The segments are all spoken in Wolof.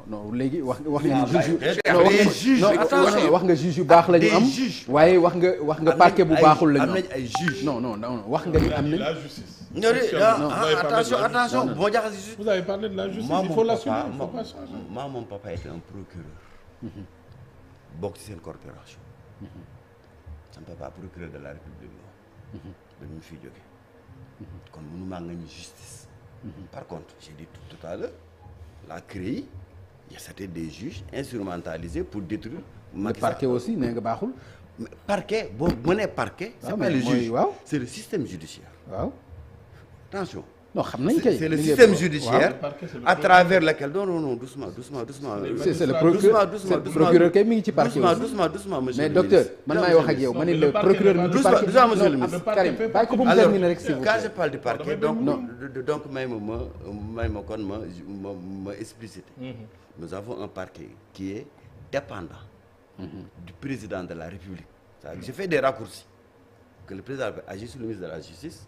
non léegi wax nga juge wax nga juge yu baax la ñu am waaye wax nga parquet bu baaxul la ñu am nañ ay juge non wax nga ni am nañ la justice. attention boo jaxase justice. Vous avez parlé de la justice, il faut l'assumer, il faut pas changer. Moi mon papa était un procureur. bokk ci seen corporation. sama papa procureur de la République la. dañu mu fiy jóge. kon mënu maa nga ñu justice. par contre j'ai dit tout à l'heure la CREI c'était des juges instrumentalisés pour détruire. Macky Sall parquet aussi nee nga baaxul. parquet boo mënee parquet. c'est pas le juge c'est le système judiciaire. waaw attention. non xam nañ kay c'est le système judiciaire à travers lequel non doucement. c'est le procureur kay mi ngi ci parquet doucement monsieur mais docteur man maay wax ak yow ma ne le procureur mi ngi ci parquet doucement monsieur le ministre Karim bàyyi ko bu mu terminer rek s'il vous plaît. quand je parle du parquet donc may ma kon ma expliciter. Nous avons un parquet qui est dépendant du président de la République. Je fais des raccourcis que le président agit sur le ministre de la Justice.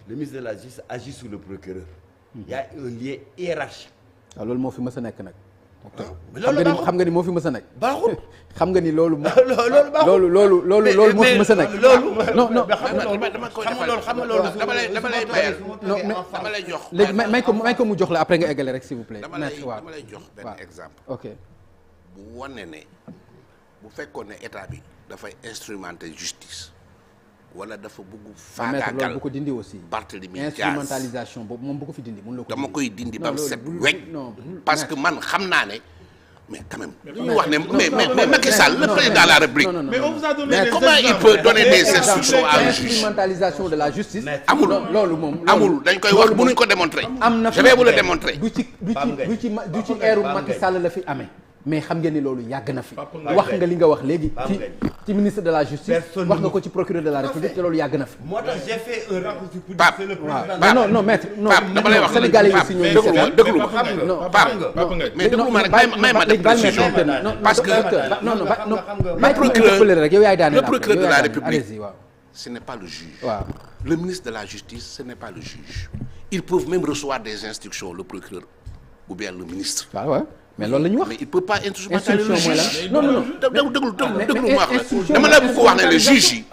Le ministre de la Justice agit sous le procureur. Il y a un lien hiérarchique. waaw loolu moo fi mës a nekk nag. xam nga ni moo fi mës a nekk. baaxul xam nga ni loolu. loolu moo fi mës a nekk. non dama lay mayal. dama lay jox. léegi may ko mu jox la après nga eggale rek s'il vous plaît. dama lay jox benn exemple. ok bu wane ne bu fekkoon ne état bi dafay instrumenter justice. wala dafa bëgg faagaagal loolu bu ko dindi aussi. Barthélémy Dias instrumentalisation boobu moom bu ko fi dindi mun la ko. dama koy dindi ba mu set weñ. parce que man xam naa ne mais quand même. ñu wax ne mais Macky Sall le président de la République. mais on vous a donné des comment il peut donner des instructions à un juge. instrumentalisation de la justice. amul loolu moom. amul dañ koy wax mënuñ ko démontrer. am na je vais vous le démontrer. du ci eeru Macky Sall la fi amee. mais xam ngeen ni loolu yàgg na fi. wax nga li nga wax léegi. ci ministre de la justice. wax nga ko ci procureur de la République te loolu yàgg na fi. moo tax j'ai fait un raccourci pour Pape dire c'est le président. waaw non maître. non dama lay wax Sénégalais yi aussi ñoo déglu ma Pape mais déglu ma rek may ma def précision parce que le procureur de la République ce n'est pas le juge. Le ministre de la Justice ce n'est pas le juge. Ils peuvent même recevoir des instructions le procureur ou bien le ministre. mais loolu la ñu wax mais il peut pas instrumentaliser le juge. non déglu ma wax la dama la bëgg wax ne le juge yi.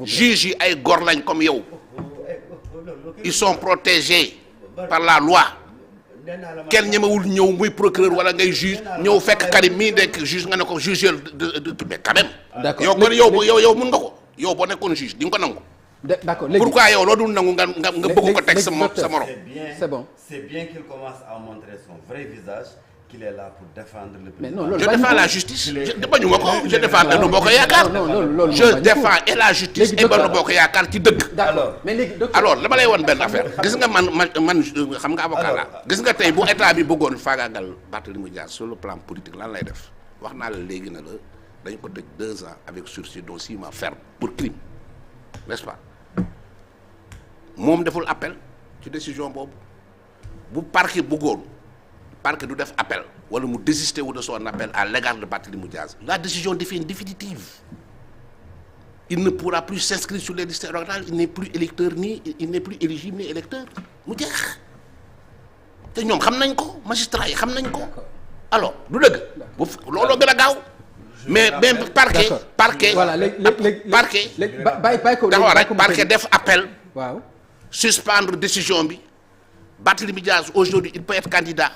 juge yi ay góor lañ comme yow. ils sont protégés par la loi. kenn ñemewul ñëw muy procureur wala ngay juge ñëw fekk Karim mii nekk juge nga ne ko juge de mais quand même. d'accord yow mën nga ko yow boo nekkoon juge di nga ko nangu. d'accord léegi pourquoi yow loolu dul nangu nga bëgg ko teg sa morom. c'est bon. C'est bien qu'il commence à montrer son vrai visage, qu'il est là pour défendre le président. mais non loolu je défends la justice bañu ma ko je défends Benno Bokk Yaakaar. je défends et la justice et Benno Bokk Yaakaar ci dëgg. alors dama lay won benn affaire gis nga man xam nga avocat la gis nga tey bu état bi bëggoon faagaagal Barthélémy Dias sur le plan politique lan lay def wax naa la léegi na la dañ ko tëj 2 ans avec sursis dont 6 mois ferme pour crime n'est-ce pas moom deful appel ci décision boobu. bu parquet bëggoon parquet du def appel wala mu désister wu de son appel à l'égard de Barthélémy Dias la décision devient définitive il ne pourra plus s'inscrire sur les listes électorales il n'est plus électeur il n'est plus éligible ni électeur mu jeex te ñoom xam nañ ko magistrat yi xam nañ ko alors du dëgg bu looloo gën a gaaw mais parquet voilà léegi parquet bàyyi ko dafa rek parquet def appel waaw suspendre décision bi Barthélémy Dias aujourd'hui il peut être candidat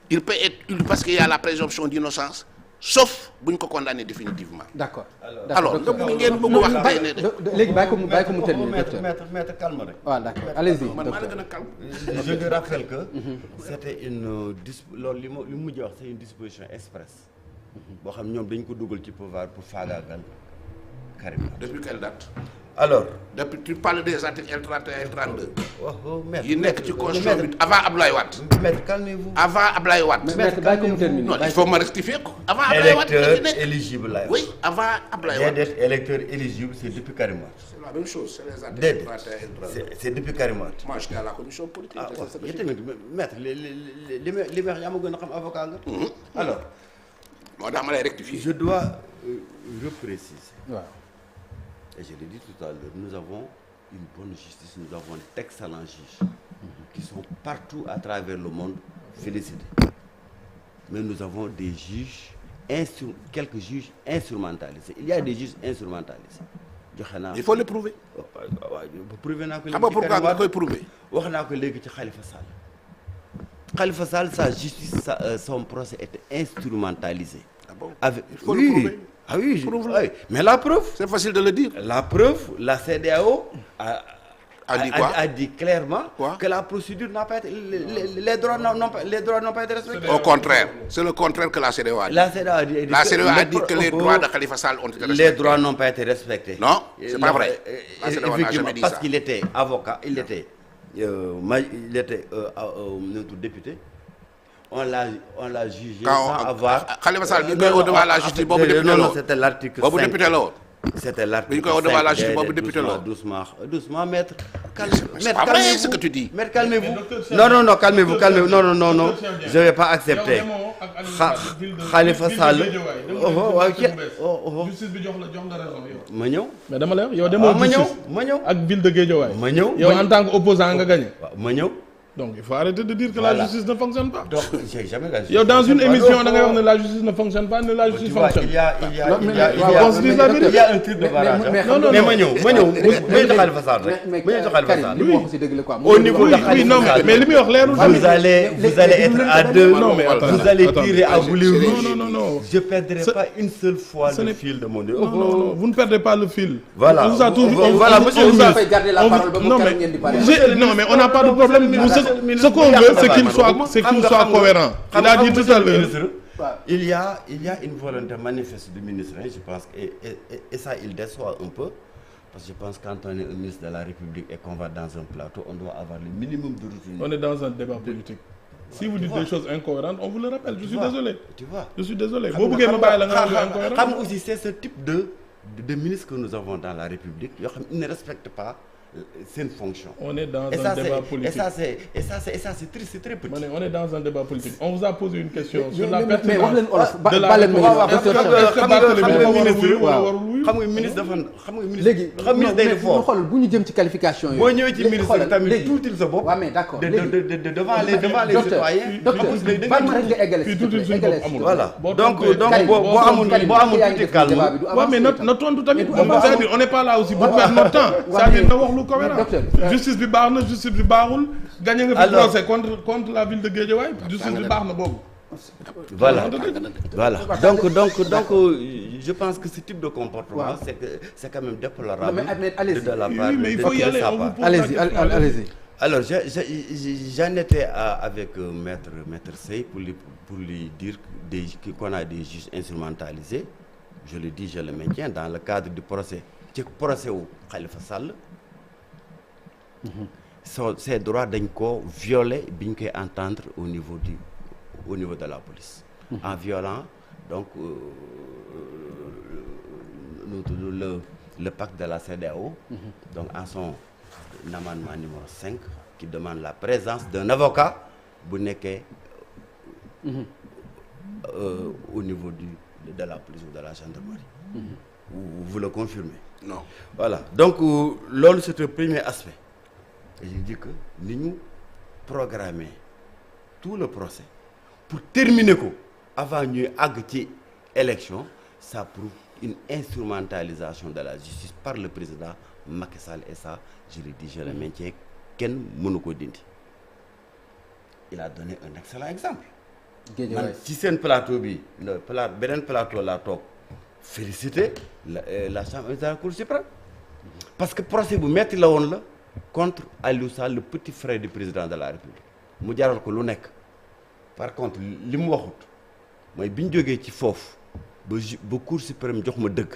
il peut être parce qu'il y a la présomption d'innocence sauf bu ñu ko condamné définitivement. d'accord alors nga ngeen bëgg wax tey ne léegi bàyyi ko mu terminer docteur. maître calme rek. waaw d'accord allez-y man maa la gën a calme. je te rappelle que. c'était une loolu li mu mujj wax c'est une disposition express. boo xam ñoom dañ ko dugal ci pouvoir pour faagaagal Karim. depuis quelle date. alors depuis tu parles des articles L31 et L32. maître yi nekk ci constitution bi avant Abdoulaye Wade. maître calmez-vous. avant Abdoulaye Wade. maître bàyyi ko mu terminer. non il faut ma rectifier ko. avant Abdoulaye Wade électeur éligible la. oui avant Abdoulaye Wade. d'être électeur éligible c'est depuis Karim Wade. c'est la même chose c'est les articles L31 et L32. c'est depuis Karim Wade. moi j'étais à la commission politique. ah waaw yéen tamit maître li ma wax yaa ma gën a xam avocat nga. alors. moo tax ma lay rectifier. je dois repréciser. waaw. Et je l'ai dit tout à l'heure, nous avons une bonne justice, nous avons d'excellents juges qui sont partout à travers le monde félicités. mais nous avons des juges quelques juges instrumentalisés. Il y a des juges instrumentalisés. Il faut le prouver. prouver naa ko. xam nga pourquoi nga koy prouver. wax naa ko léegi ci Khalifa Sall. Khalifa Sall, sa justice, son procès était instrumentalisé. Ah bon? Il faut le prouver. Ah oui, oui, mais la preuve. C'est facile de le dire. La preuve, la CEDEAO a dit clairement que la procédure n'a pas été. Les droits n'ont pas été respectés. Au contraire, c'est le contraire que la CEDEAO a dit. La CEDEAO a dit que les droits de Khalifa Sall ont été respectés. Les droits n'ont pas été respectés. Non, c'est pas vrai. La CEDEAO n'a jamais dit ça. Parce qu'il était avocat, il était député. On l'a jugé sans avoir. Khalifa Sall bi ñu koy woo devant la justice boobu député la woon. Non, c'était l'article 5. Boobu député la woon. C'était l'article 5. bi ñu koy woo devant la justice boobu député la woon. Doucement, maître. C'est pas vrai ce que tu dis. Maître, calmez-vous. Non, calmez-vous. Non. Je vais pas accepter. Khalifa Sall. Justice bi jox la raison yow. ma ñëw. mais dama la wax yow demoo justice. ma ñëw ak ville de Guédiawaye. ma ñëw yow en tant qu'opposant nga gagné. ma ñëw. Donc il faut arrêter de dire que la justice ne fonctionne pas. Donc j'ai jamais la justice. Yow dans une émission da ngay wax ne la justice ne fonctionne pas, ne la justice fonctionne. Il y a un truc de barrage. Non. Mais ma ñëw Khalifa Sall rek. Au niveau de Khalifa Sall. Mais li muy wax leerul. Vous allez être à deux. Non mais vous allez tirer à boulet rouge. Non. Je perdrai pas une seule fois le fil de mon Dieu. Non, vous ne perdez pas le fil. Voilà. Voilà, monsieur le ministre. Non mais on n'a pas de problème. Ce qu'on veut, c'est qu'il soit cohérent. Il a dit tout à l'heure. Il y a une volonté manifeste du ministre, je pense, et ça, il déçoit un peu. Parce que je pense que quand on est un ministre de la République et qu'on va dans un plateau, on doit avoir le minimum de routine. On est dans un débat politique. Si vous dites des choses incohérentes, on vous le rappelle. Je suis désolé. Tu vois. Je suis désolé. Vous pouvez me parler incohérent. Comme aussi, c'est ce type de ministre que nous avons dans la République. Ils ne respectent pas une fonction. On est dans un débat politique. Et ça, c'est très petit. On est dans un débat politique. On vous a posé une question sur la pertinence de la ministre léegi xool bu ñu jëm ci qualification yooyu. boo ñëwee ci ministre tamit tuutil sa bopp. waaw mais d'accord devant les citoyens. docteur bal ma rek nga eggale si voilà donc boo amul tuuti calme. waaw mais na tontu tamit. c'est-à-dire on n'est pas là aussi pour perdre notre temps. c'est-à-dire na wax lu cohérent. justice bi baax na justice bi baaxul. gagné nga fi procès contre la ville de Guédiawaye. justice bi baax na boobu. Voilà. Donc, je pense que ce type de comportement, c'est quand même déplorable. Mais allez-y. De la part mais il faut y aller. Allez-y. Alors, j'en étais avec Maître Sey pour lui dire qu'on a des juges instrumentalisés. Je le dis, je le maintiens dans le cadre du procès au Khalifa Sall. Ces droits dañ ko violer biñ koy entendre au niveau de la police. En violant donc le pacte de la CEDEAO, donc en son amendement numéro 5 qui demande la présence d'un avocat bu nekkee au niveau de la police ou de la gendarmerie. Vous le confirmez? Non. Voilà. Donc loolu c'est un premier aspect. Et je dis que nous programmer tout le procès pour terminer ko avant ñuy àgg ci élection, ça prouve une instrumentalisation de la justice par le président Macky Sall, et ça je le dis, je le maintiens, kenn mënu ko dindi. Il a donné un excellent exemple. Man ci seen plateau bi beneen plateau laa toog féliciter la chambre de la Cour suprême parce que procès bu metti la woon la contre Aliou Sall, le petit frère du président de la République. mu jaral ko lu nekk. Par contre li mu waxut mooy bi ñu jógee ci foofu ba Cour suprême jox ma dëgg,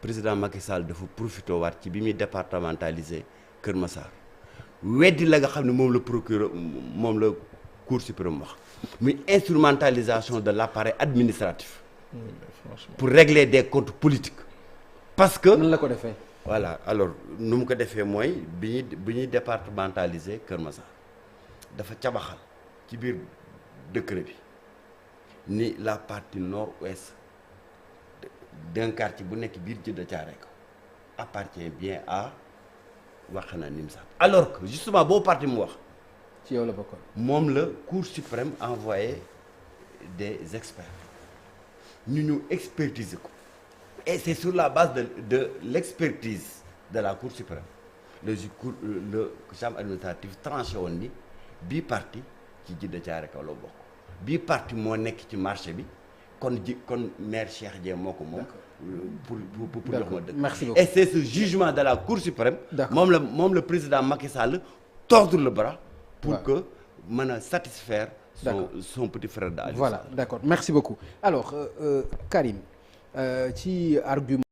président Macky Sall dafa profité waat ci bi muy départementaliser Kër Massar weddi la nga xam ne moom la procureur moom la Cour suprême wax muy instrumentalisation de l'appareil administratif pour régler des comptes politiques. Parce que nan la ko defee. Voilà, alors nu mu ko defee mooy bi ñuy départementaliser Kër Massar dafa cabaxal ci biir décret bi ni la partie nord-ouest d'un quartier bu nekk biir Djeddah Thiaroye Kaw appartient bien à Wakhinane Nimzatt. Alors que justement boobu parti mu wax ci yow la bokkoon. moom la Cour suprême envoyé des experts ñu expertiser ko et c'est sur la base de l'expertise de la Cour suprême le chambre administratif tranché woon ni bii parti ci Djiddah Thiaroye Kaw la bokk bii parti moo nekk ci marché bi kon maire Cheikh Dieng moo ko moom pour jox ma dëgg. Merci beaucoup. Et c'est ce jugement de la Cour suprême moom le président Macky Sall tordre le bras pour que mën a satisfaire son petit frère d'Aliou Sall. Voilà, d'accord. Merci beaucoup. Alors Karim ci argument